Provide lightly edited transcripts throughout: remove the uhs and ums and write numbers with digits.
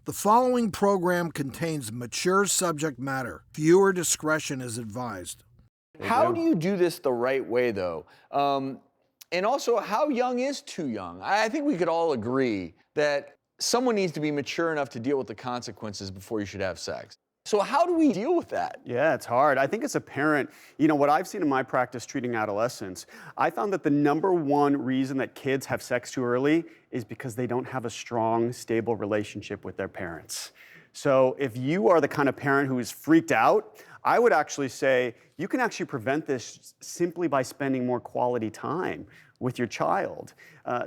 The following program contains mature subject matter. Viewer discretion is advised. How do you do this the right way, though? And also, how young is too young? I think we could all agree that someone needs to be mature enough to deal with the consequences before you should have sex. So how do we deal with that? Yeah, it's hard. I think as a parent, what I've seen in my practice treating adolescents, I found that the #1 reason that kids have sex too early is because they don't have a strong, stable relationship with their parents. So if you are the kind of parent who is freaked out, I would actually say you can actually prevent this simply by spending more quality time with your child.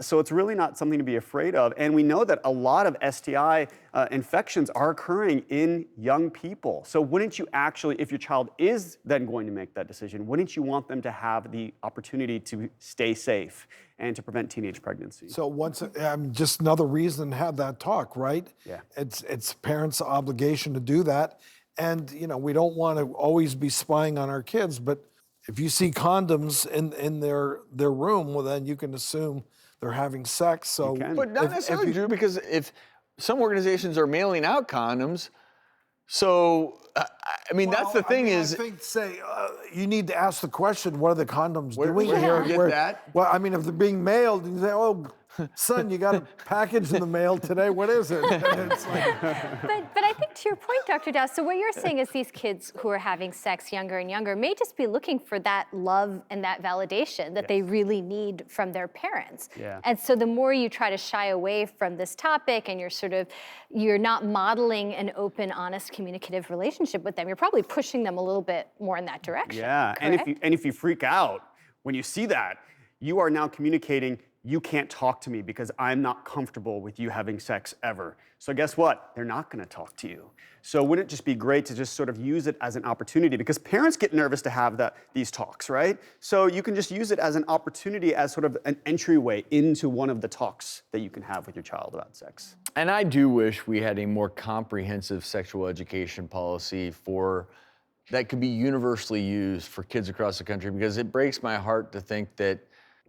So it's really not something to be afraid of. And we know that a lot of STI infections are occurring in young people. So wouldn't you actually, if your child is then going to make that decision, wouldn't you want them to have the opportunity to stay safe and to prevent teenage pregnancy? So just another reason to have that talk, right? Yeah. It's parents' obligation to do that. And, we don't want to always be spying on our kids, but if you see condoms in their room, well, then you can assume they're having sex. So, But not necessarily, Drew, because if some organizations are mailing out condoms, so, that's the thing I think, you need to ask the question, what are the condoms doing where here? do you get that? Well, if they're being mailed, and you say, oh, son, you got a package in the mail today, what is it? And it's like, But I think to your point, Dr. Dow, so what you're saying is these kids who are having sex younger and younger may just be looking for that love and that validation that they really need from their parents. Yeah. And so the more you try to shy away from this topic and you're not modeling an open, honest, communicative relationship with them, you're probably pushing them a little bit more in that direction. Yeah, correct? and if you freak out when you see that, you are now communicating, you can't talk to me because I'm not comfortable with you having sex ever. So guess what? They're not going to talk to you. So wouldn't it just be great to just sort of use it as an opportunity? Because parents get nervous to have these talks, right? So you can just use it as an opportunity, as sort of an entryway into one of the talks that you can have with your child about sex. And I do wish we had a more comprehensive sexual education policy that could be universally used for kids across the country, because it breaks my heart to think that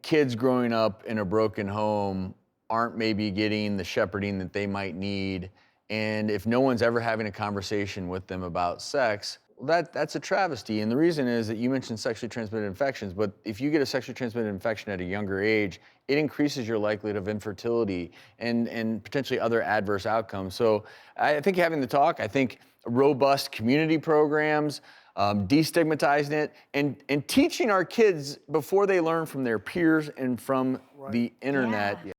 kids growing up in a broken home aren't maybe getting the shepherding that they might need. And if no one's ever having a conversation with them about sex, that's a travesty. And the reason is that you mentioned sexually transmitted infections, but if you get a sexually transmitted infection at a younger age, it increases your likelihood of infertility and potentially other adverse outcomes. So I think having the talk, I think robust community programs, destigmatizing it, and teaching our kids before they learn from their peers and from the internet. Yeah.